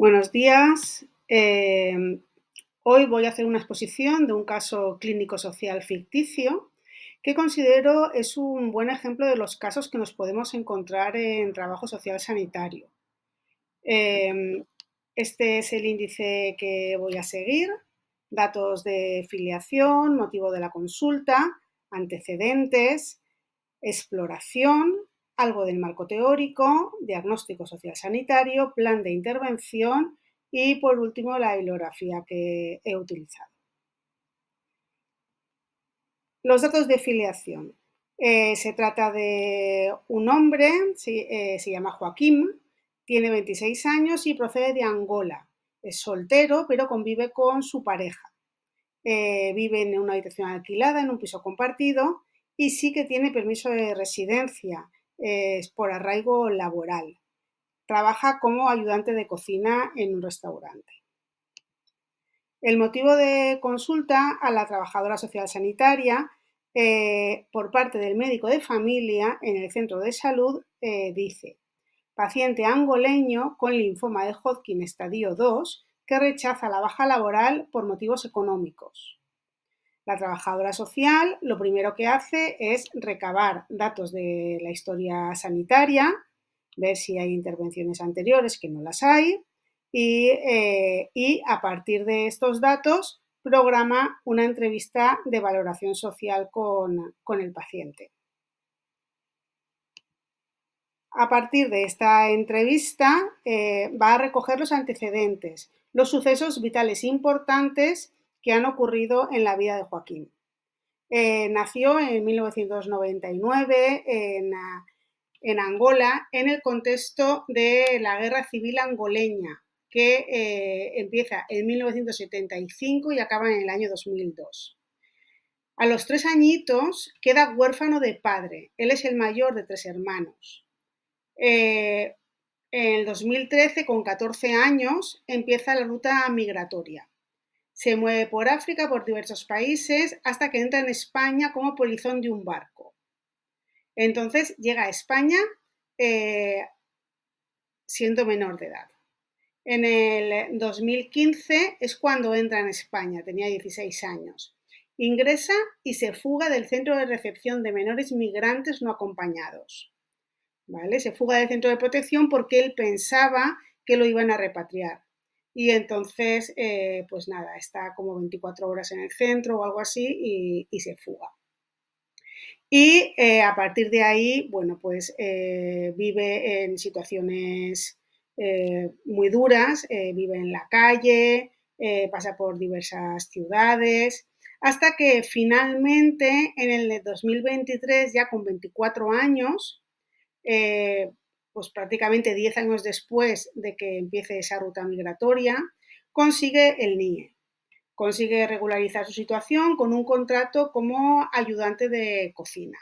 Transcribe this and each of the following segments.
Buenos días. Hoy voy a hacer una exposición de un caso clínico social ficticio que considero es un buen ejemplo de los casos que nos podemos encontrar en trabajo social sanitario. Em, Este es el índice que voy a seguir: datos de filiación, motivo de la consulta, antecedentes, exploración, algo del marco teórico, diagnóstico social sanitario, plan de intervención y, por último, la bibliografía que he utilizado. Los datos de filiación. Se trata de un hombre, se llama Joaquín, tiene 26 años y procede de Angola. Es soltero, pero convive con su pareja. Vive en una habitación alquilada, en un piso compartido, y sí que tiene permiso de residencia, por arraigo laboral. Trabaja como ayudante de cocina en un restaurante. El motivo de consulta a la trabajadora social sanitaria por parte del médico de familia en el centro de salud dice: paciente angoleño con linfoma de Hodgkin estadio 2 que rechaza la baja laboral por motivos económicos. La trabajadora social lo primero que hace es recabar datos de la historia sanitaria, ver si hay intervenciones anteriores, que no las hay, y a partir de estos datos programa una entrevista de valoración social con el paciente. A partir de esta entrevista va a recoger los antecedentes, los sucesos vitales importantes que han ocurrido en la vida de Joaquín. Nació en 1999 en Angola, en el contexto de la Guerra Civil Angoleña, que empieza en 1975 y acaba en el año 2002. A los 3 añitos queda huérfano de padre. Él es el mayor de 3 hermanos. En el 2013, con 14 años, empieza la ruta migratoria. Se mueve por África, por diversos países, hasta que entra en España como polizón de un barco. Entonces llega a España siendo menor de edad. En el 2015 es cuando entra en España, tenía 16 años. Ingresa y se fuga del centro de recepción de menores migrantes no acompañados. ¿Vale? Se fuga del centro de protección porque él pensaba que lo iban a repatriar. Y entonces, pues nada, está como 24 horas en el centro o algo así y se fuga. Y a partir de ahí, bueno, pues vive en situaciones muy duras, vive en la calle, pasa por diversas ciudades, hasta que finalmente en el 2023, ya con 24 años, pues prácticamente 10 años después de que empiece esa ruta migratoria, consigue el NIE. Consigue regularizar su situación con un contrato como ayudante de cocina.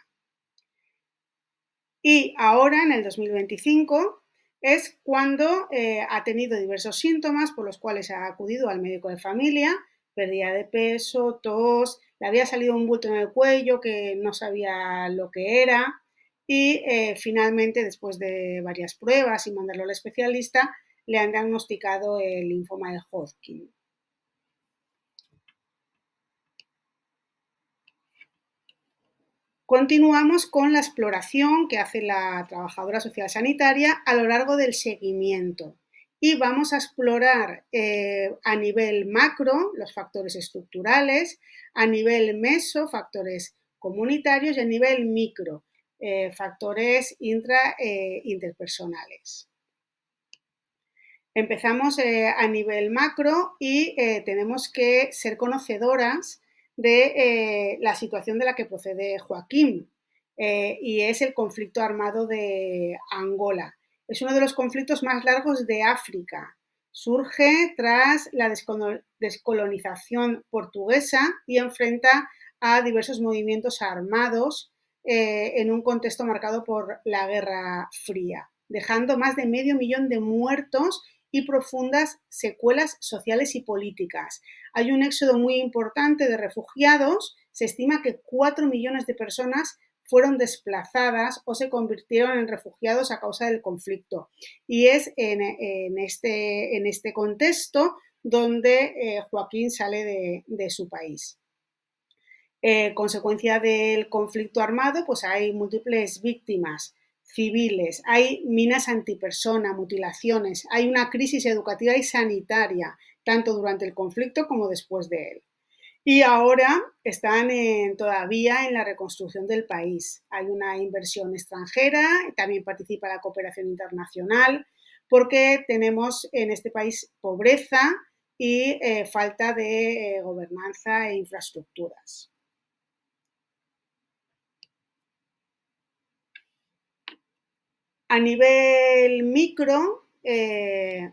Y ahora, en el 2025, es cuando ha tenido diversos síntomas por los cuales ha acudido al médico de familia: pérdida de peso, tos, le había salido un bulto en el cuello que no sabía lo que era y finalmente, después de varias pruebas y mandarlo al especialista, le han diagnosticado el linfoma de Hodgkin. Continuamos con la exploración que hace la trabajadora social sanitaria a lo largo del seguimiento y vamos a explorar a nivel macro los factores estructurales, a nivel meso factores comunitarios y a nivel micro factores interpersonales. Empezamos a nivel macro y tenemos que ser conocedoras de la situación de la que procede Joaquín y es el conflicto armado de Angola. Es uno de los conflictos más largos de África. Surge tras la descolonización portuguesa y enfrenta a diversos movimientos armados en un contexto marcado por la Guerra Fría, dejando más de medio millón de muertos y profundas secuelas sociales y políticas. Hay un éxodo muy importante de refugiados. Se estima que 4 millones de personas fueron desplazadas o se convirtieron en refugiados a causa del conflicto. Y es en este contexto donde Joaquín sale de su país. Consecuencia del conflicto armado, pues hay múltiples víctimas civiles, hay minas antipersona, mutilaciones, hay una crisis educativa y sanitaria, tanto durante el conflicto como después de él. Y ahora están todavía en la reconstrucción del país. Hay una inversión extranjera, también participa la cooperación internacional, porque tenemos en este país pobreza y falta de gobernanza e infraestructuras. A nivel micro,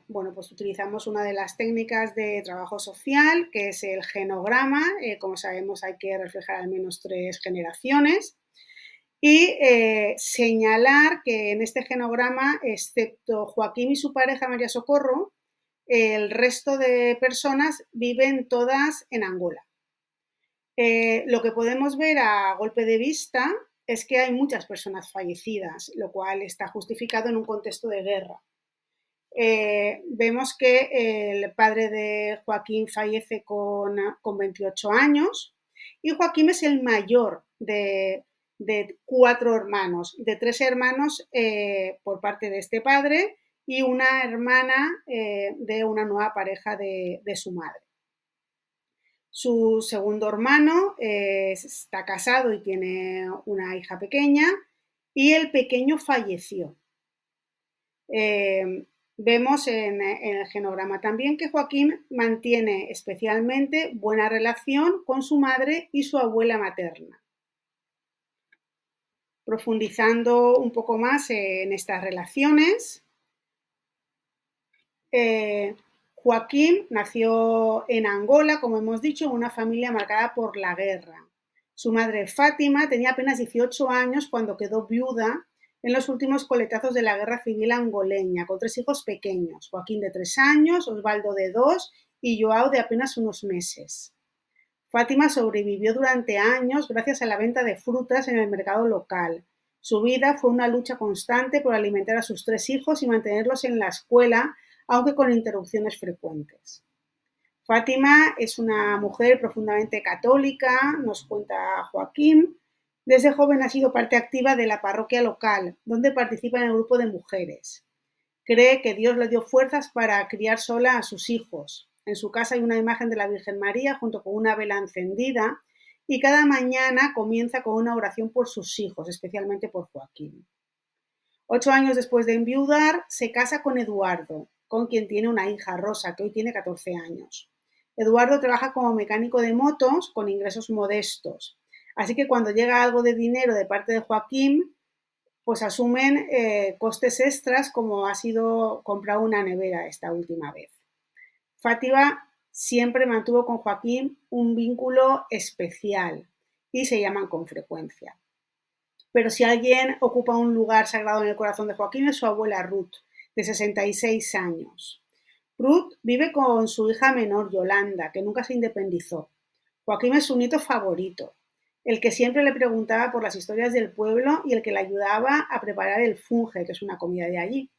bueno, pues utilizamos una de las técnicas de trabajo social, que es el genograma. Como sabemos, hay que reflejar al menos 3 generaciones. Y señalar que en este genograma, excepto Joaquín y su pareja María Socorro, el resto de personas viven todas en Angola. Lo que podemos ver a golpe de vista es que hay muchas personas fallecidas, lo cual está justificado en un contexto de guerra. Vemos que el padre de Joaquín fallece con 28 años y Joaquín es el mayor de 4 hermanos, de 3 hermanos por parte de este padre y una hermana de una nueva pareja de su madre. Su segundo hermano está casado y tiene una hija pequeña y el pequeño falleció. Vemos en el genograma también que Joaquín mantiene especialmente buena relación con su madre y su abuela materna. Profundizando un poco más en estas relaciones, Joaquín nació en Angola, como hemos dicho, en una familia marcada por la guerra. Su madre Fátima tenía apenas 18 años cuando quedó viuda en los últimos coletazos de la guerra civil angoleña, con 3 hijos pequeños, Joaquín de 3 años, Osvaldo de 2 y Joao de apenas unos meses. Fátima sobrevivió durante años gracias a la venta de frutas en el mercado local. Su vida fue una lucha constante por alimentar a sus 3 hijos y mantenerlos en la escuela, aunque con interrupciones frecuentes. Fátima es una mujer profundamente católica, nos cuenta Joaquín. Desde joven ha sido parte activa de la parroquia local, donde participa en el grupo de mujeres. Cree que Dios le dio fuerzas para criar sola a sus hijos. En su casa hay una imagen de la Virgen María junto con una vela encendida y cada mañana comienza con una oración por sus hijos, especialmente por Joaquín. 8 años después de enviudar, se casa con Eduardo, con quien tiene una hija, Rosa, que hoy tiene 14 años. Eduardo trabaja como mecánico de motos con ingresos modestos. Así que cuando llega algo de dinero de parte de Joaquín, pues asumen costes extras como ha sido comprar una nevera esta última vez. Fátima siempre mantuvo con Joaquín un vínculo especial y se llaman con frecuencia. Pero si alguien ocupa un lugar sagrado en el corazón de Joaquín es su abuela Ruth, de 66 años. Ruth vive con su hija menor, Yolanda, que nunca se independizó. Joaquín es su nieto favorito, el que siempre le preguntaba por las historias del pueblo y el que le ayudaba a preparar el funge, que es una comida de allí.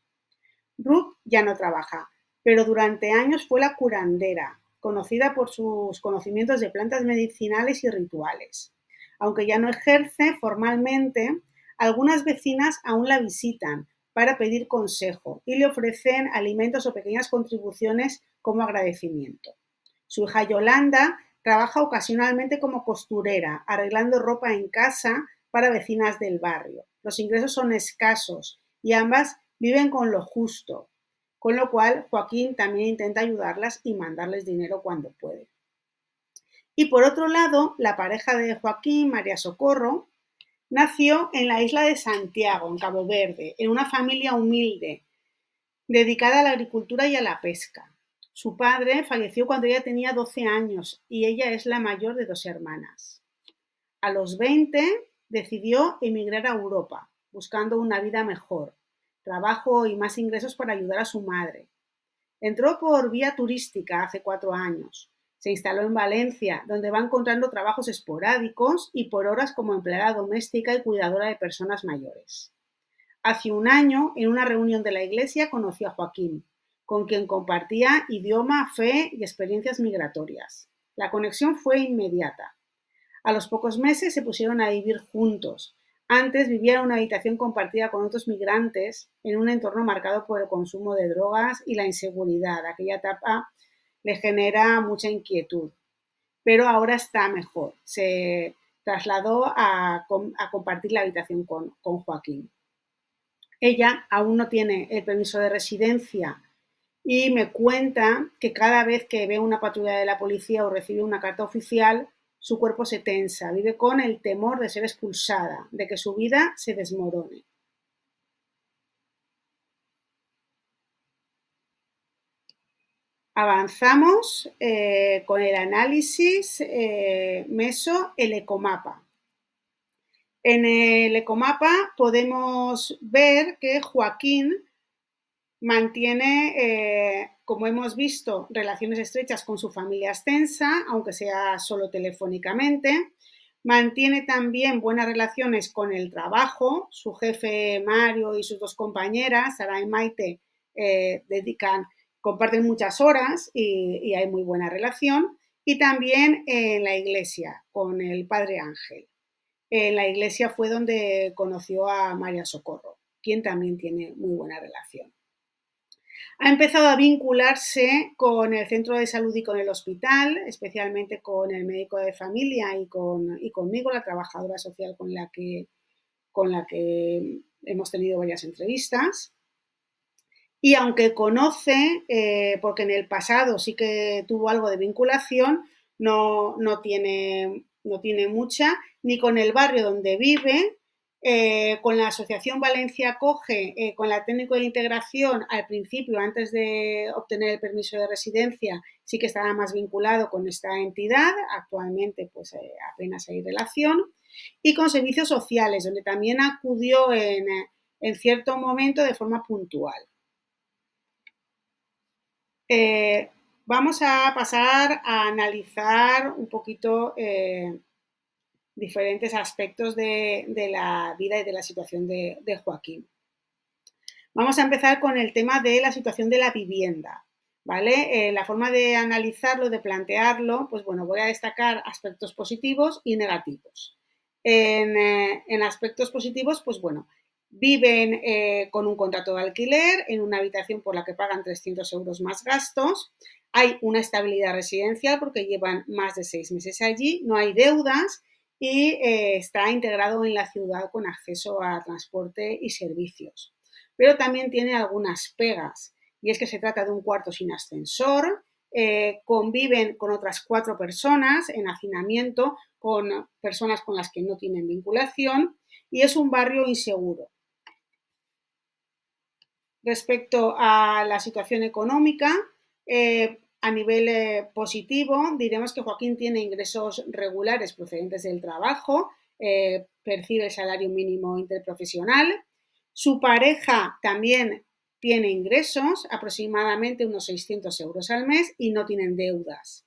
Ruth ya no trabaja, pero durante años fue la curandera, conocida por sus conocimientos de plantas medicinales y rituales. Aunque ya no ejerce formalmente, algunas vecinas aún la visitan para pedir consejo y le ofrecen alimentos o pequeñas contribuciones como agradecimiento. Su hija Yolanda trabaja ocasionalmente como costurera, arreglando ropa en casa para vecinas del barrio. Los ingresos son escasos y ambas viven con lo justo, con lo cual Joaquín también intenta ayudarlas y mandarles dinero cuando puede. Y por otro lado, la pareja de Joaquín, María Socorro, nació en la isla de Santiago, en Cabo Verde, en una familia humilde, dedicada a la agricultura y a la pesca. Su padre falleció cuando ella tenía 12 años y ella es la mayor de 2 hermanas. A los 20 decidió emigrar a Europa, buscando una vida mejor, trabajo y más ingresos para ayudar a su madre. Entró por vía turística hace 4 años, Se instaló en Valencia, donde va encontrando trabajos esporádicos y por horas como empleada doméstica y cuidadora de personas mayores. Hace un año, en una reunión de la iglesia, conoció a Joaquín, con quien compartía idioma, fe y experiencias migratorias. La conexión fue inmediata. A los pocos meses se pusieron a vivir juntos. Antes vivía en una habitación compartida con otros migrantes en un entorno marcado por el consumo de drogas y la inseguridad. Aquella etapa le genera mucha inquietud, pero ahora está mejor. Se trasladó a compartir la habitación con Joaquín. Ella aún no tiene el permiso de residencia y me cuenta que cada vez que ve una patrulla de la policía o recibe una carta oficial, su cuerpo se tensa, vive con el temor de ser expulsada, de que su vida se desmorone. Avanzamos con el análisis meso, el ecomapa. En el ecomapa podemos ver que Joaquín mantiene, como hemos visto, relaciones estrechas con su familia extensa, aunque sea solo telefónicamente. Mantiene también buenas relaciones con el trabajo. Su jefe Mario y sus dos compañeras, Sara y Maite, comparten muchas horas y hay muy buena relación. Y también en la iglesia, con el padre Ángel. En la iglesia fue donde conoció a María Socorro, quien también tiene muy buena relación. Ha empezado a vincularse con el centro de salud y con el hospital, especialmente con el médico de familia y conmigo, la trabajadora social con la que hemos tenido varias entrevistas. Y aunque conoce, porque en el pasado sí que tuvo algo de vinculación, no tiene mucha, ni con el barrio donde vive, con la Asociación Valencia Acoge, con la técnico de integración, al principio, antes de obtener el permiso de residencia, sí que estaba más vinculado con esta entidad, actualmente pues apenas hay relación, y con servicios sociales, donde también acudió en cierto momento de forma puntual. Vamos a pasar a analizar un poquito diferentes aspectos de la vida y de la situación de Joaquín. Vamos a empezar con el tema de la situación de la vivienda, ¿vale? La forma de analizarlo, de plantearlo, pues bueno, voy a destacar aspectos positivos y negativos. En aspectos positivos, pues bueno, viven con un contrato de alquiler en una habitación por la que pagan 300 euros más gastos. Hay una estabilidad residencial porque llevan más de 6 meses allí, no hay deudas y está integrado en la ciudad con acceso a transporte y servicios. Pero también tiene algunas pegas y es que se trata de un cuarto sin ascensor, conviven con otras 4 personas en hacinamiento, con personas con las que no tienen vinculación y es un barrio inseguro. Respecto a la situación económica, a nivel positivo, diremos que Joaquín tiene ingresos regulares procedentes del trabajo, percibe el salario mínimo interprofesional. Su pareja también tiene ingresos, aproximadamente unos 600 euros al mes, y no tienen deudas.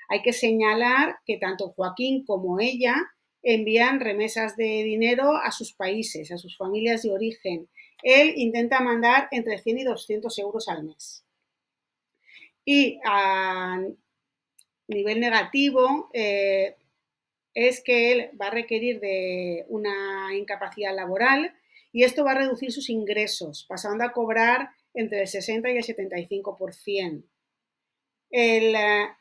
Hay que señalar que tanto Joaquín como ella envían remesas de dinero a sus países, a sus familias de origen. Él intenta mandar entre 100 y 200 euros al mes. Y a nivel negativo, es que él va a requerir de una incapacidad laboral y esto va a reducir sus ingresos, pasando a cobrar entre el 60 y el 75%.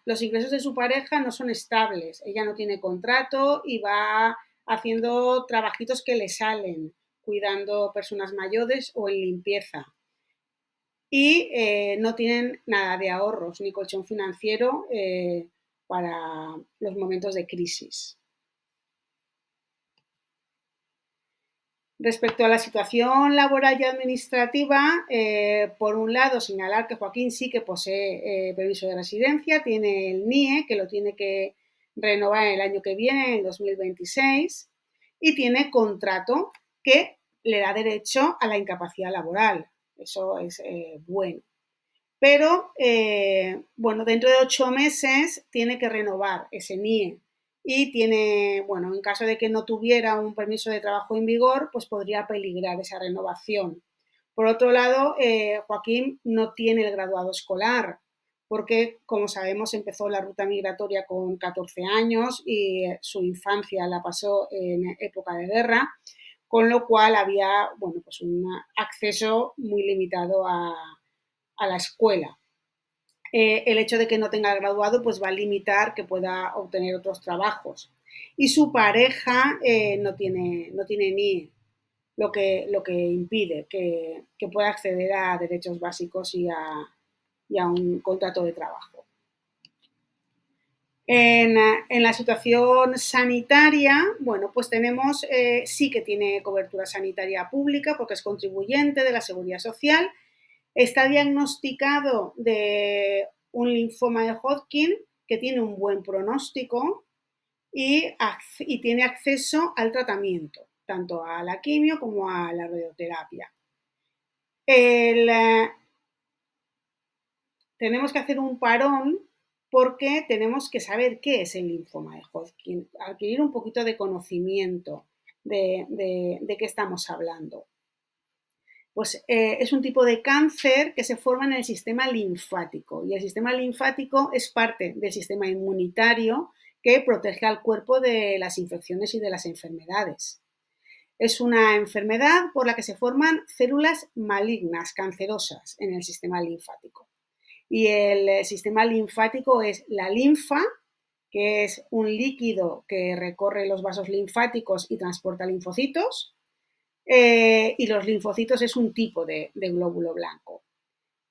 Los ingresos de su pareja no son estables, ella no tiene contrato y va haciendo trabajitos que le salen, cuidando personas mayores o en limpieza. Y no tienen nada de ahorros ni colchón financiero para los momentos de crisis. Respecto a la situación laboral y administrativa, por un lado señalar que Joaquín sí que posee permiso de residencia, tiene el NIE, que lo tiene que renovar el año que viene, en 2026, y tiene contrato que le da derecho a la incapacidad laboral. Eso es bueno. pero bueno, dentro de 8 meses tiene que renovar ese NIE y tiene, bueno, en caso de que no tuviera un permiso de trabajo en vigor, pues podría peligrar esa renovación. Por otro lado, Joaquín no tiene el graduado escolar, porque, como sabemos, empezó la ruta migratoria con 14 años y su infancia la pasó en época de guerra, con lo cual había, bueno, pues un acceso muy limitado a la escuela. El hecho de que no tenga graduado pues va a limitar que pueda obtener otros trabajos. Y su pareja no tiene ni lo que impide que pueda acceder a derechos básicos y a un contrato de trabajo. En la situación sanitaria, bueno, pues tenemos, sí que tiene cobertura sanitaria pública porque es contribuyente de la Seguridad Social. Está diagnosticado de un linfoma de Hodgkin que tiene un buen pronóstico y tiene acceso al tratamiento, tanto a la quimio como a la radioterapia. Tenemos que hacer un parón porque tenemos que saber qué es el linfoma de Hodgkin, adquirir un poquito de conocimiento de qué estamos hablando. Pues es un tipo de cáncer que se forma en el sistema linfático y el sistema linfático es parte del sistema inmunitario que protege al cuerpo de las infecciones y de las enfermedades. Es una enfermedad por la que se forman células malignas, cancerosas, en el sistema linfático. Y el sistema linfático es la linfa, que es un líquido que recorre los vasos linfáticos y transporta linfocitos, y los linfocitos es un tipo de glóbulo blanco.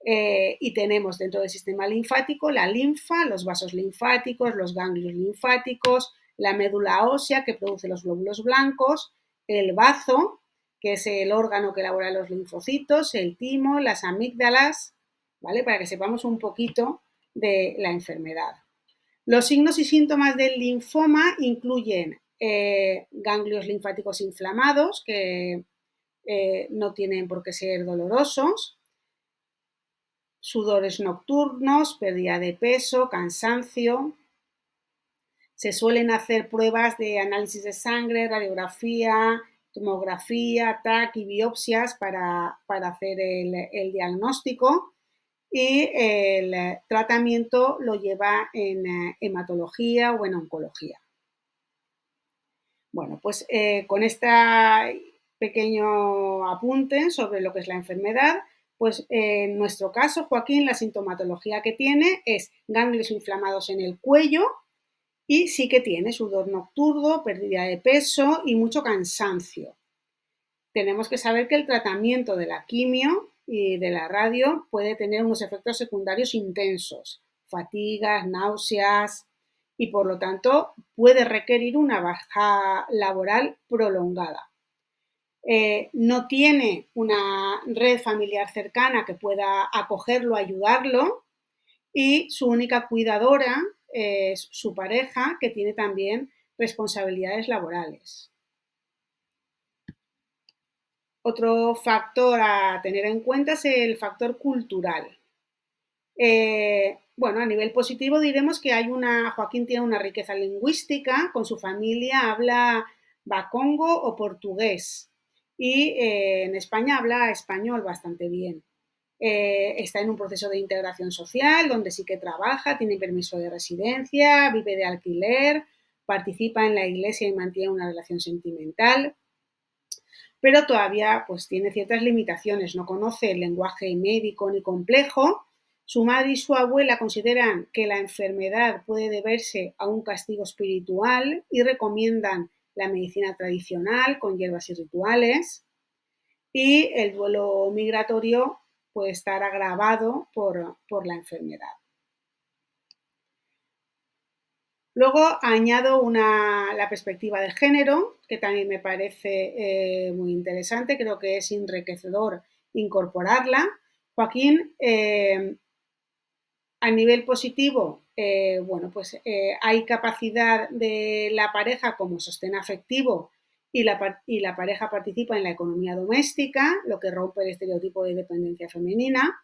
Y tenemos dentro del sistema linfático la linfa, los vasos linfáticos, los ganglios linfáticos, la médula ósea que produce los glóbulos blancos, el bazo, que es el órgano que elabora los linfocitos, el timo, las amígdalas, ¿vale? Para que sepamos un poquito de la enfermedad. Los signos y síntomas del linfoma incluyen ganglios linfáticos inflamados, que no tienen por qué ser dolorosos, sudores nocturnos, pérdida de peso, cansancio. Se suelen hacer pruebas de análisis de sangre, radiografía, tomografía, TAC y biopsias para hacer el diagnóstico y el tratamiento lo lleva en hematología o en oncología. Bueno, pues con este pequeño apunte sobre lo que es la enfermedad, pues en nuestro caso, Joaquín, la sintomatología que tiene es ganglios inflamados en el cuello y sí que tiene sudor nocturno, pérdida de peso y mucho cansancio. Tenemos que saber que el tratamiento de la quimio y de la radio puede tener unos efectos secundarios intensos, fatigas, náuseas y por lo tanto puede requerir una baja laboral prolongada. No tiene una red familiar cercana que pueda acogerlo, ayudarlo y su única cuidadora es su pareja que tiene también responsabilidades laborales. Otro factor a tener en cuenta es el factor cultural. Bueno, a nivel positivo diremos que Joaquín tiene una riqueza lingüística, con su familia habla bakongo o portugués y en España habla español bastante bien. Está en un proceso de integración social donde sí que trabaja, tiene permiso de residencia, vive de alquiler, participa en la iglesia y mantiene una relación sentimental, pero todavía pues tiene ciertas limitaciones, no conoce el lenguaje médico ni complejo. Su madre y su abuela consideran que la enfermedad puede deberse a un castigo espiritual y recomiendan la medicina tradicional con hierbas y rituales. Y el duelo migratorio puede estar agravado por la enfermedad. Luego añado la perspectiva de género, que también me parece muy interesante, creo que es enriquecedor incorporarla. Joaquín, a nivel positivo, bueno, pues hay capacidad de la pareja como sostén afectivo y la pareja participa en la economía doméstica, lo que rompe el estereotipo de dependencia femenina,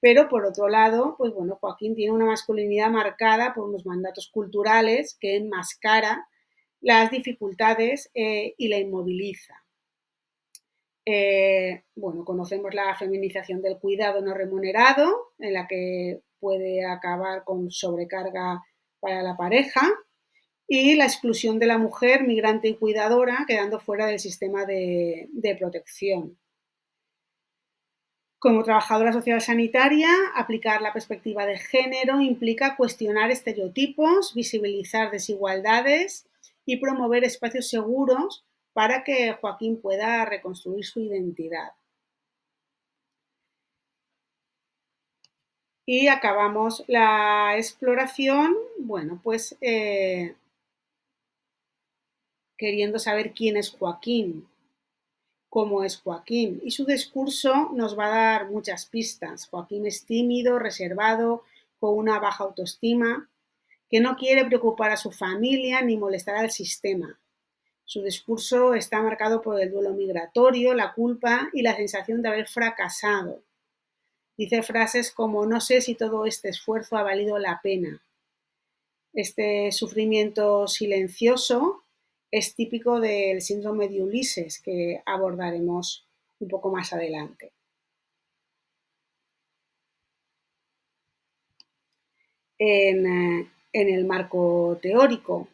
Pero por otro lado, pues bueno, Joaquín tiene una masculinidad marcada por unos mandatos culturales que enmascara las dificultades y la inmoviliza. Bueno, conocemos la feminización del cuidado no remunerado, en la que puede acabar con sobrecarga para la pareja, y la exclusión de la mujer migrante y cuidadora, quedando fuera del sistema de protección. Como trabajadora social sanitaria, aplicar la perspectiva de género implica cuestionar estereotipos, visibilizar desigualdades y promover espacios seguros para que Joaquín pueda reconstruir su identidad. Y acabamos la exploración, bueno, pues queriendo saber quién es Joaquín, cómo es Joaquín. Y su discurso nos va a dar muchas pistas. Joaquín es tímido, reservado, con una baja autoestima, que no quiere preocupar a su familia ni molestar al sistema. Su discurso está marcado por el duelo migratorio, la culpa y la sensación de haber fracasado. Dice frases como no sé si todo este esfuerzo ha valido la pena. Este sufrimiento silencioso es típico del síndrome de Ulises, que abordaremos un poco más adelante. En el marco teórico,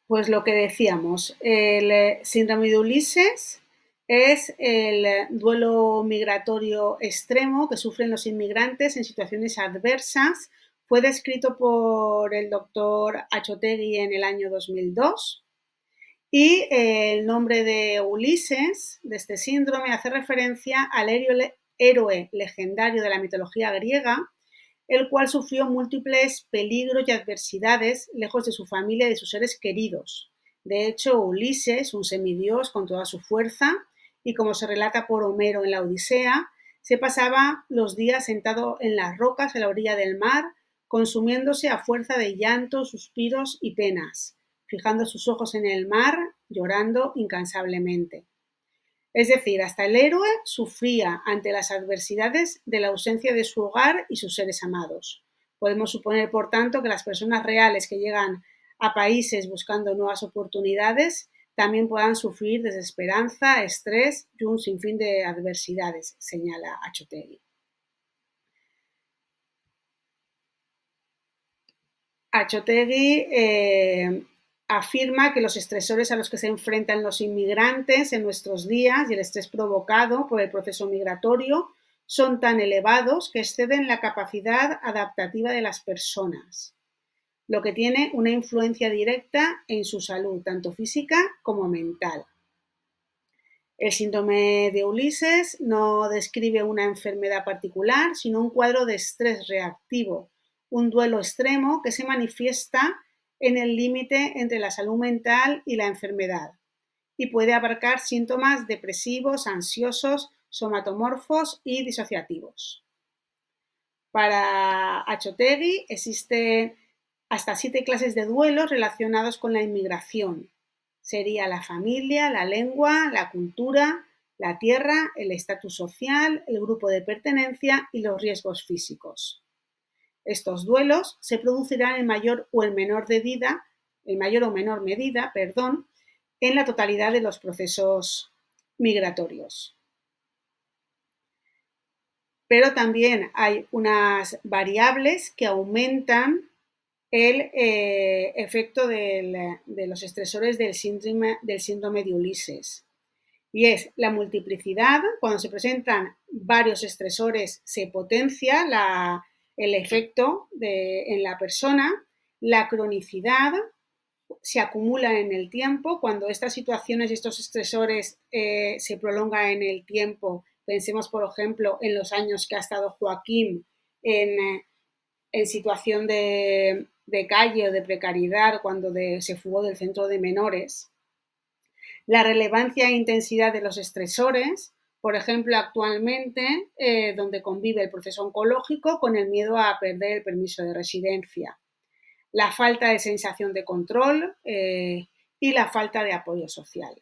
pues lo que decíamos, el síndrome de Ulises es el duelo migratorio extremo que sufren los inmigrantes en situaciones adversas. Fue descrito por el doctor Achotegui en el año 2002 y el nombre de Ulises, de este síndrome, hace referencia al héroe legendario de la mitología griega, el cual sufrió múltiples peligros y adversidades lejos de su familia y de sus seres queridos. De hecho, Ulises, un semidios con toda su fuerza, y como se relata por Homero en la Odisea, se pasaba los días sentado en las rocas a la orilla del mar, consumiéndose a fuerza de llantos, suspiros y penas, fijando sus ojos en el mar, llorando incansablemente. Es decir, hasta el héroe sufría ante las adversidades de la ausencia de su hogar y sus seres amados. Podemos suponer, por tanto, que las personas reales que llegan a países buscando nuevas oportunidades también puedan sufrir desesperanza, estrés y un sinfín de adversidades, señala Achotegui. Achotegui afirma que los estresores a los que se enfrentan los inmigrantes en nuestros días y el estrés provocado por el proceso migratorio son tan elevados que exceden la capacidad adaptativa de las personas, lo que tiene una influencia directa en su salud, tanto física como mental. El síndrome de Ulises no describe una enfermedad particular, sino un cuadro de estrés reactivo, un duelo extremo que se manifiesta en el límite entre la salud mental y la enfermedad y puede abarcar síntomas depresivos, ansiosos, somatomorfos y disociativos. Para Achotegui existen hasta 7 clases de duelos relacionados con la inmigración. Sería la familia, la lengua, la cultura, la tierra, el estatus social, el grupo de pertenencia y los riesgos físicos. Estos duelos se producirán en mayor o menor medida, en la totalidad de los procesos migratorios. Pero también hay unas variables que aumentan el efecto de los estresores del síndrome de Ulises. Y es la multiplicidad. Cuando se presentan varios estresores se potencia el efecto en la persona. La cronicidad se acumula en el tiempo. Cuando estas situaciones y estos estresores se prolongan en el tiempo, pensemos, por ejemplo, en los años que ha estado Joaquín en situación de calle o de precariedad cuando se fugó del centro de menores. La relevancia e intensidad de los estresores, por ejemplo, actualmente, donde convive el proceso oncológico con el miedo a perder el permiso de residencia. La falta de sensación de control y la falta de apoyo social.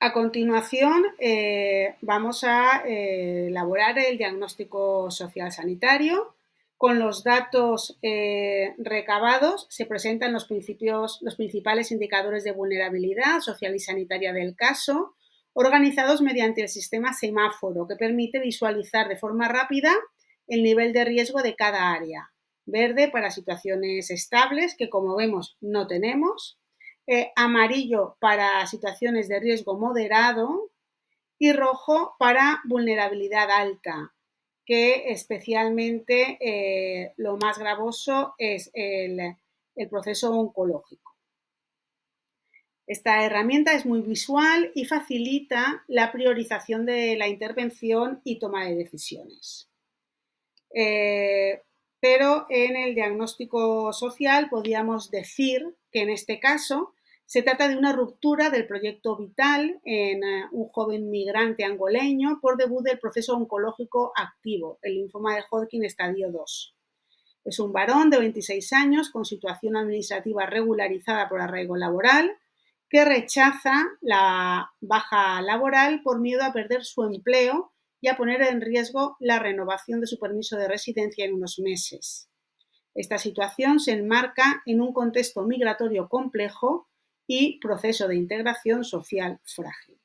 A continuación, vamos a elaborar el diagnóstico social sanitario. Con los datos recabados se presentan los principales indicadores de vulnerabilidad social y sanitaria del caso, organizados mediante el sistema semáforo, que permite visualizar de forma rápida el nivel de riesgo de cada área. Verde para situaciones estables, que como vemos no tenemos. Amarillo para situaciones de riesgo moderado y rojo para vulnerabilidad alta, que especialmente lo más gravoso es el proceso oncológico. Esta herramienta es muy visual y facilita la priorización de la intervención y toma de decisiones. Pero en el diagnóstico social podríamos decir que en este caso se trata de una ruptura del proyecto vital en un joven migrante angoleño por debut del proceso oncológico activo, el linfoma de Hodgkin estadio 2. Es un varón de 26 años con situación administrativa regularizada por arraigo laboral que rechaza la baja laboral por miedo a perder su empleo y a poner en riesgo la renovación de su permiso de residencia en unos meses. Esta situación se enmarca en un contexto migratorio complejo y proceso de integración social frágil.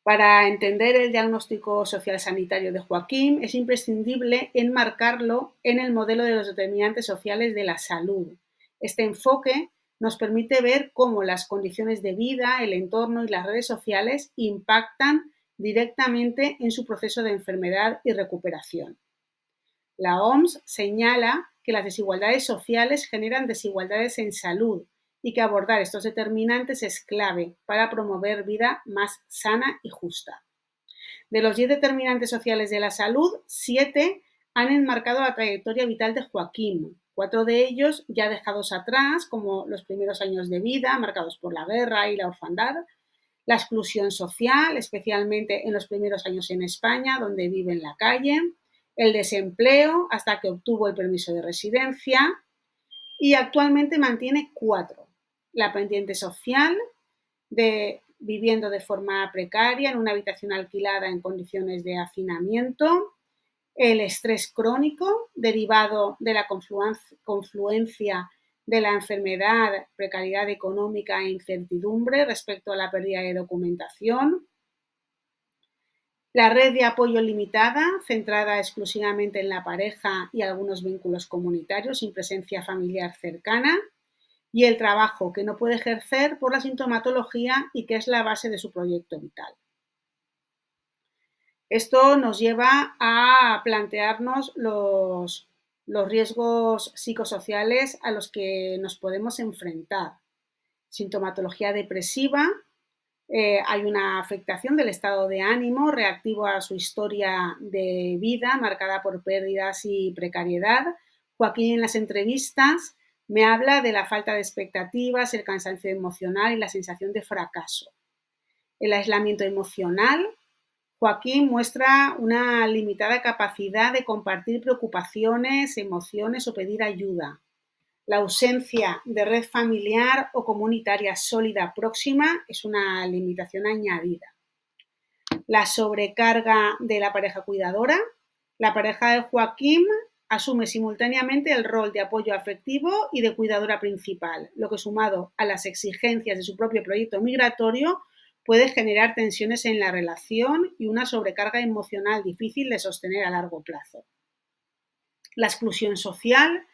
Para entender el diagnóstico social sanitario de Joaquín es imprescindible enmarcarlo en el modelo de los determinantes sociales de la salud. Este enfoque nos permite ver cómo las condiciones de vida, el entorno y las redes sociales impactan directamente en su proceso de enfermedad y recuperación. La OMS señala que las desigualdades sociales generan desigualdades en salud y que abordar estos determinantes es clave para promover vida más sana y justa. De los 10 determinantes sociales de la salud, 7 han enmarcado la trayectoria vital de Joaquín, 4 de ellos ya dejados atrás, como los primeros años de vida, marcados por la guerra y la orfandad, la exclusión social, especialmente en los primeros años en España, donde vive en la calle, el desempleo hasta que obtuvo el permiso de residencia y actualmente mantiene 4. La pendiente social, viviendo de forma precaria en una habitación alquilada en condiciones de hacinamiento, el estrés crónico derivado de la confluencia de la enfermedad, precariedad económica e incertidumbre respecto a la pérdida de documentación, la red de apoyo limitada, centrada exclusivamente en la pareja y algunos vínculos comunitarios sin presencia familiar cercana, y el trabajo que no puede ejercer por la sintomatología y que es la base de su proyecto vital. Esto nos lleva a plantearnos los riesgos psicosociales a los que nos podemos enfrentar. Sintomatología depresiva, hay una afectación del estado de ánimo reactivo a su historia de vida marcada por pérdidas y precariedad. Joaquín en las entrevistas me habla de la falta de expectativas, el cansancio emocional y la sensación de fracaso. El aislamiento emocional. Joaquín muestra una limitada capacidad de compartir preocupaciones, emociones o pedir ayuda. La ausencia de red familiar o comunitaria sólida próxima es una limitación añadida. La sobrecarga de la pareja cuidadora. La pareja de Joaquín asume simultáneamente el rol de apoyo afectivo y de cuidadora principal, lo que sumado a las exigencias de su propio proyecto migratorio puede generar tensiones en la relación y una sobrecarga emocional difícil de sostener a largo plazo. La exclusión social.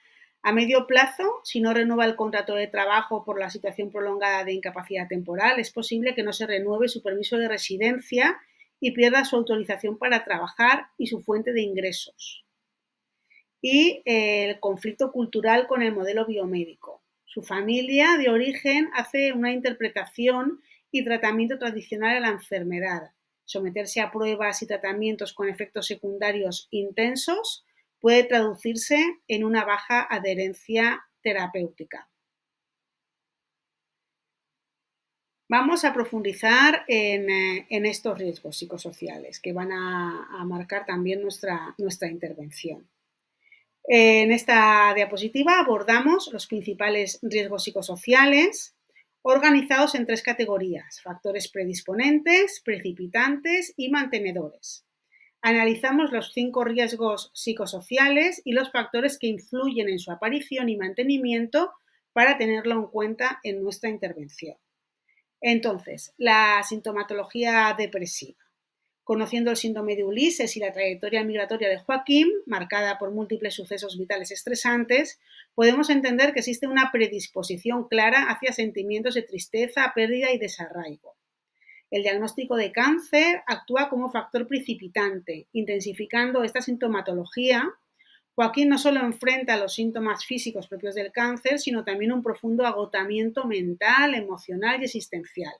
A medio plazo, si no renueva el contrato de trabajo por la situación prolongada de incapacidad temporal, es posible que no se renueve su permiso de residencia y pierda su autorización para trabajar y su fuente de ingresos. Y el conflicto cultural con el modelo biomédico. Su familia de origen hace una interpretación y tratamiento tradicional a la enfermedad. Someterse a pruebas y tratamientos con efectos secundarios intensos puede traducirse en una baja adherencia terapéutica. Vamos a profundizar en estos riesgos psicosociales que van a marcar también nuestra intervención. En esta diapositiva abordamos los principales riesgos psicosociales. organizados en 3 categorías: factores predisponentes, precipitantes y mantenedores. Analizamos los 5 riesgos psicosociales y los factores que influyen en su aparición y mantenimiento para tenerlo en cuenta en nuestra intervención. Entonces, la sintomatología depresiva. Conociendo el síndrome de Ulises y la trayectoria migratoria de Joaquín, marcada por múltiples sucesos vitales estresantes, podemos entender que existe una predisposición clara hacia sentimientos de tristeza, pérdida y desarraigo. El diagnóstico de cáncer actúa como factor precipitante, intensificando esta sintomatología. Joaquín no solo enfrenta los síntomas físicos propios del cáncer, sino también un profundo agotamiento mental, emocional y existencial.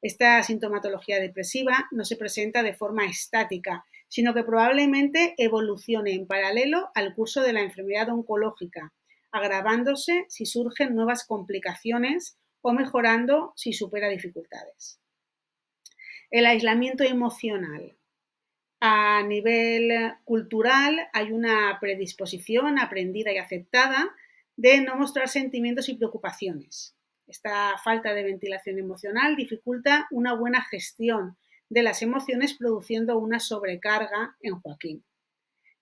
Esta sintomatología depresiva no se presenta de forma estática, sino que probablemente evolucione en paralelo al curso de la enfermedad oncológica, agravándose si surgen nuevas complicaciones o mejorando si supera dificultades. El aislamiento emocional. A nivel cultural hay una predisposición aprendida y aceptada de no mostrar sentimientos y preocupaciones. Esta falta de ventilación emocional dificulta una buena gestión de las emociones, produciendo una sobrecarga en Joaquín.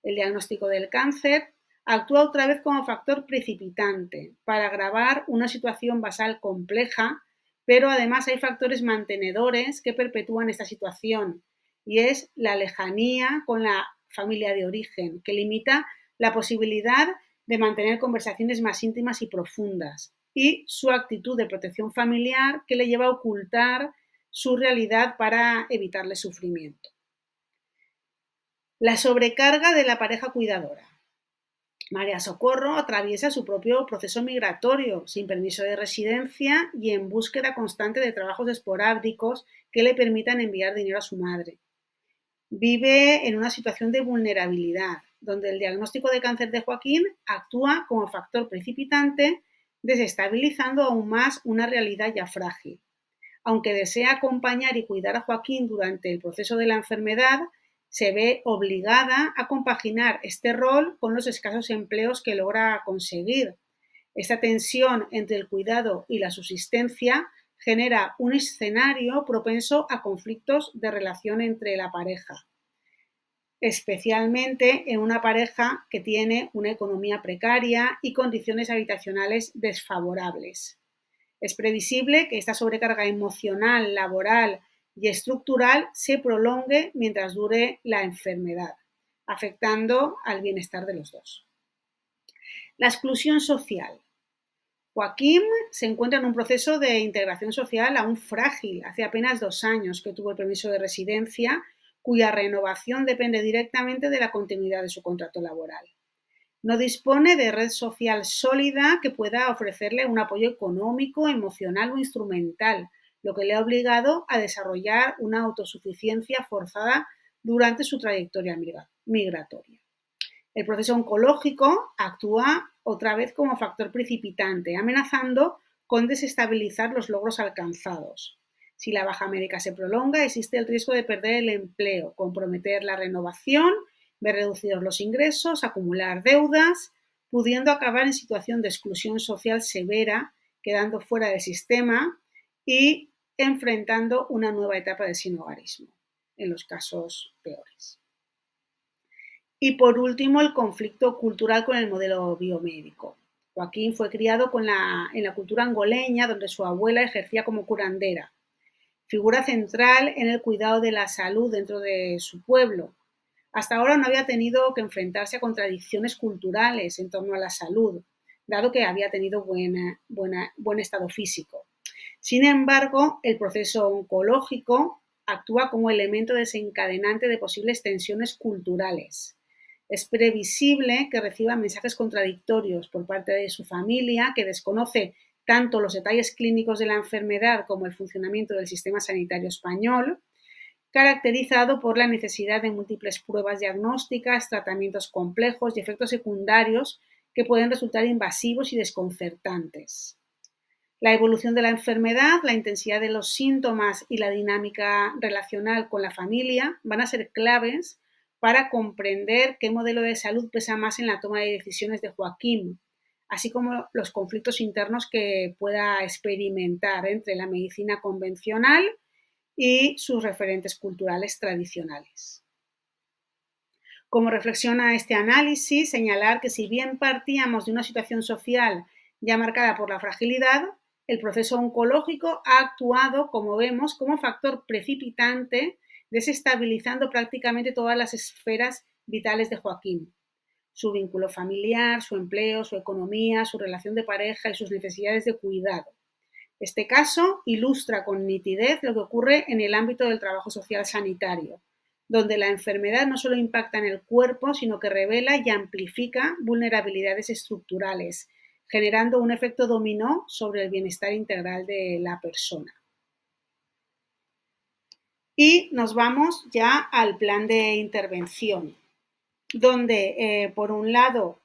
El diagnóstico del cáncer actúa otra vez como factor precipitante para agravar una situación basal compleja, pero además hay factores mantenedores que perpetúan esta situación, y es la lejanía con la familia de origen, que limita la posibilidad de mantener conversaciones más íntimas y profundas, y su actitud de protección familiar, que le lleva a ocultar su realidad para evitarle sufrimiento. La sobrecarga de la pareja cuidadora. María Socorro atraviesa su propio proceso migratorio, sin permiso de residencia y en búsqueda constante de trabajos esporádicos que le permitan enviar dinero a su madre. Vive en una situación de vulnerabilidad, donde el diagnóstico de cáncer de Joaquín actúa como factor precipitante, desestabilizando aún más una realidad ya frágil. Aunque desea acompañar y cuidar a Joaquín durante el proceso de la enfermedad, se ve obligada a compaginar este rol con los escasos empleos que logra conseguir. Esta tensión entre el cuidado y la subsistencia genera un escenario propenso a conflictos de relación entre la pareja, especialmente en una pareja que tiene una economía precaria y condiciones habitacionales desfavorables. Es previsible que esta sobrecarga emocional, laboral y estructural se prolongue mientras dure la enfermedad, afectando al bienestar de los dos. La exclusión social. Joaquín se encuentra en un proceso de integración social aún frágil. Hace apenas 2 años que tuvo el permiso de residencia, cuya renovación depende directamente de la continuidad de su contrato laboral. No dispone de red social sólida que pueda ofrecerle un apoyo económico, emocional o instrumental, lo que le ha obligado a desarrollar una autosuficiencia forzada durante su trayectoria migratoria. El proceso oncológico actúa otra vez como factor precipitante, amenazando con desestabilizar los logros alcanzados. Si la baja médica se prolonga, existe el riesgo de perder el empleo, comprometer la renovación, ver reducidos los ingresos, acumular deudas, pudiendo acabar en situación de exclusión social severa, quedando fuera del sistema y enfrentando una nueva etapa de sinhogarismo, en los casos peores. Y por último, el conflicto cultural con el modelo biomédico. Joaquín fue criado en la cultura angoleña, donde su abuela ejercía como curandera, figura central en el cuidado de la salud dentro de su pueblo. Hasta ahora no había tenido que enfrentarse a contradicciones culturales en torno a la salud, dado que había tenido buen estado físico. Sin embargo, el proceso oncológico actúa como elemento desencadenante de posibles tensiones culturales. Es previsible que reciba mensajes contradictorios por parte de su familia, que desconoce tanto los detalles clínicos de la enfermedad como el funcionamiento del sistema sanitario español, caracterizado por la necesidad de múltiples pruebas diagnósticas, tratamientos complejos y efectos secundarios que pueden resultar invasivos y desconcertantes. La evolución de la enfermedad, la intensidad de los síntomas y la dinámica relacional con la familia van a ser claves para comprender qué modelo de salud pesa más en la toma de decisiones de Joaquín, así como los conflictos internos que pueda experimentar entre la medicina convencional y sus referentes culturales tradicionales. Como reflexiona este análisis, señalar que si bien partíamos de una situación social ya marcada por la fragilidad, el proceso oncológico ha actuado, como vemos, como factor precipitante, desestabilizando prácticamente todas las esferas vitales de Joaquín. Su vínculo familiar, su empleo, su economía, su relación de pareja y sus necesidades de cuidado. Este caso ilustra con nitidez lo que ocurre en el ámbito del trabajo social sanitario, donde la enfermedad no solo impacta en el cuerpo, sino que revela y amplifica vulnerabilidades estructurales, generando un efecto dominó sobre el bienestar integral de la persona. Y nos vamos ya al plan de intervención, donde por un lado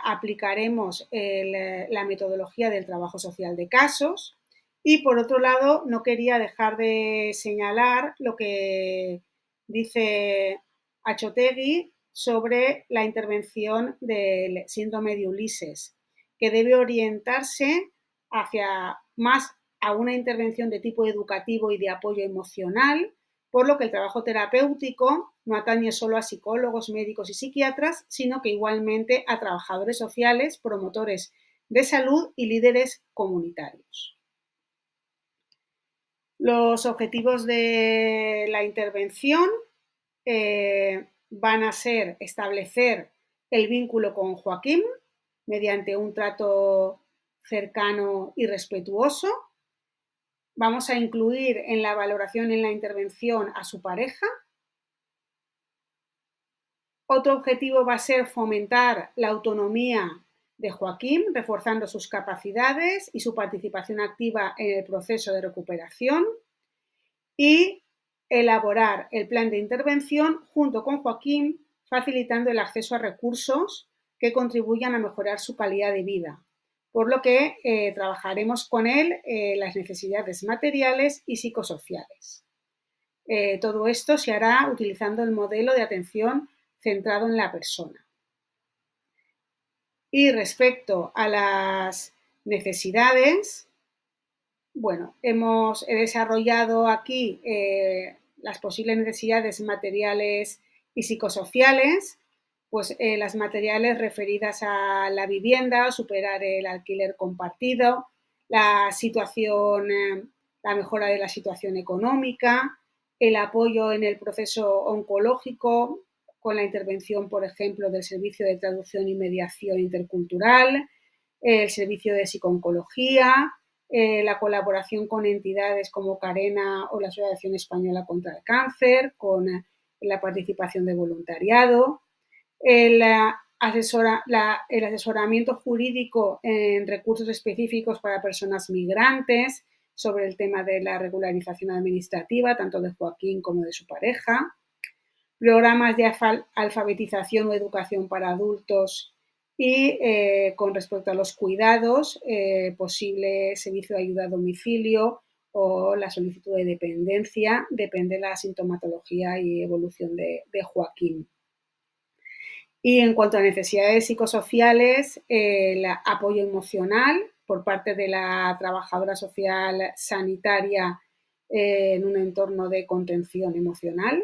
aplicaremos la metodología del trabajo social de casos y por otro lado no quería dejar de señalar lo que dice Achotegui sobre la intervención del síndrome de Ulises, que debe orientarse hacia más a una intervención de tipo educativo y de apoyo emocional, por lo que el trabajo terapéutico no atañe solo a psicólogos, médicos y psiquiatras, sino que igualmente a trabajadores sociales, promotores de salud y líderes comunitarios. Los objetivos de la intervención van a ser establecer el vínculo con Joaquín mediante un trato cercano y respetuoso. Vamos a incluir en la valoración, en la intervención, a su pareja. Otro objetivo va a ser fomentar la autonomía de Joaquín, reforzando sus capacidades y su participación activa en el proceso de recuperación. Y elaborar el plan de intervención junto con Joaquín, facilitando el acceso a recursos que contribuyan a mejorar su calidad de vida, por lo que trabajaremos con él las necesidades materiales y psicosociales. Todo esto se hará utilizando el modelo de atención centrado en la persona. Y respecto a las necesidades, bueno, he desarrollado aquí las posibles necesidades materiales y psicosociales, pues las materiales referidas a la vivienda, superar el alquiler compartido, la mejora de la situación económica, el apoyo en el proceso oncológico con la intervención, por ejemplo, del servicio de traducción y mediación intercultural, el servicio de psicooncología, la colaboración con entidades como Carena o la Asociación Española contra el Cáncer, con la participación de voluntariado, el asesoramiento jurídico en recursos específicos para personas migrantes sobre el tema de la regularización administrativa, tanto de Joaquín como de su pareja, programas de alfabetización o educación para adultos y con respecto a los cuidados, posible servicio de ayuda a domicilio o la solicitud de dependencia, depende de la sintomatología y evolución de Joaquín. Y en cuanto a necesidades psicosociales, el apoyo emocional por parte de la trabajadora social sanitaria en un entorno de contención emocional,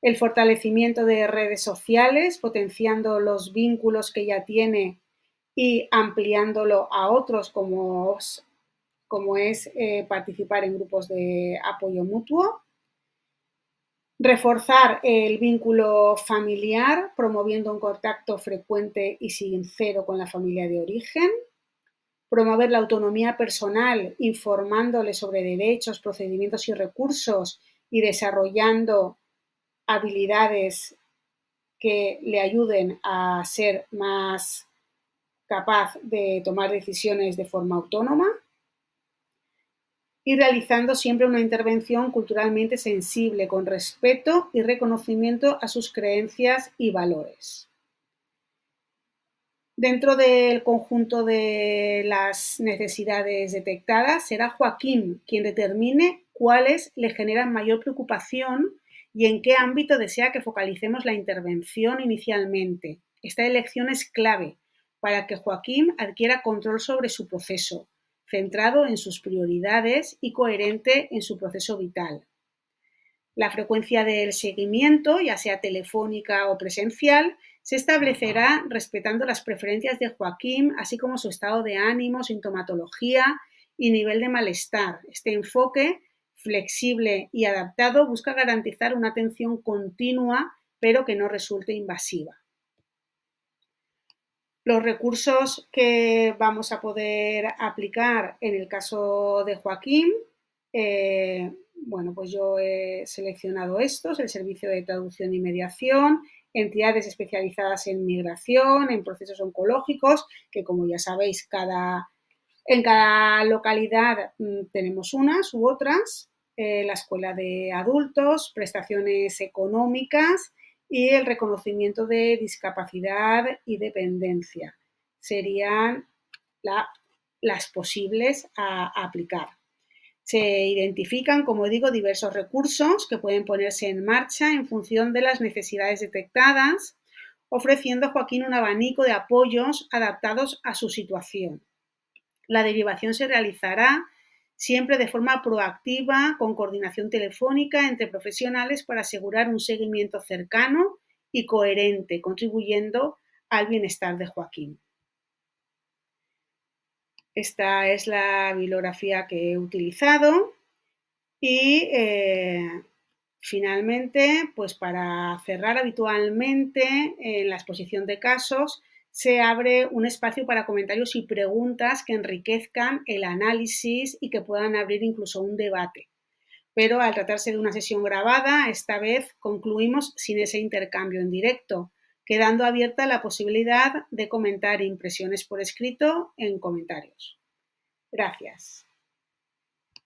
el fortalecimiento de redes sociales, potenciando los vínculos que ya tiene y ampliándolo a otros, como es participar en grupos de apoyo mutuo. Reforzar el vínculo familiar, promoviendo un contacto frecuente y sincero con la familia de origen. Promover la autonomía personal, informándole sobre derechos, procedimientos y recursos y desarrollando habilidades que le ayuden a ser más capaz de tomar decisiones de forma autónoma y realizando siempre una intervención culturalmente sensible, con respeto y reconocimiento a sus creencias y valores. Dentro del conjunto de las necesidades detectadas, será Joaquín quien determine cuáles le generan mayor preocupación y en qué ámbito desea que focalicemos la intervención inicialmente. Esta elección es clave, para que Joaquín adquiera control sobre su proceso, centrado en sus prioridades y coherente en su proceso vital. La frecuencia del seguimiento, ya sea telefónica o presencial, se establecerá respetando las preferencias de Joaquín, así como su estado de ánimo, sintomatología y nivel de malestar. Este enfoque flexible y adaptado busca garantizar una atención continua, pero que no resulte invasiva. Los recursos que vamos a poder aplicar en el caso de Joaquín, bueno, pues yo he seleccionado estos: el Servicio de Traducción y Mediación, entidades especializadas en migración, en procesos oncológicos, que como ya sabéis, en cada localidad tenemos unas u otras, la escuela de adultos, prestaciones económicas y el reconocimiento de discapacidad y dependencia. Serían las posibles a aplicar. Se identifican, como digo, diversos recursos que pueden ponerse en marcha en función de las necesidades detectadas, ofreciendo a Joaquín un abanico de apoyos adaptados a su situación. La derivación se realizará siempre de forma proactiva, con coordinación telefónica entre profesionales para asegurar un seguimiento cercano y coherente, contribuyendo al bienestar de Joaquín. Esta es la bibliografía que he utilizado y finalmente, pues para cerrar, habitualmente en la exposición de casos se abre un espacio para comentarios y preguntas que enriquezcan el análisis y que puedan abrir incluso un debate. Pero al tratarse de una sesión grabada, esta vez concluimos sin ese intercambio en directo, quedando abierta la posibilidad de comentar impresiones por escrito en comentarios. Gracias.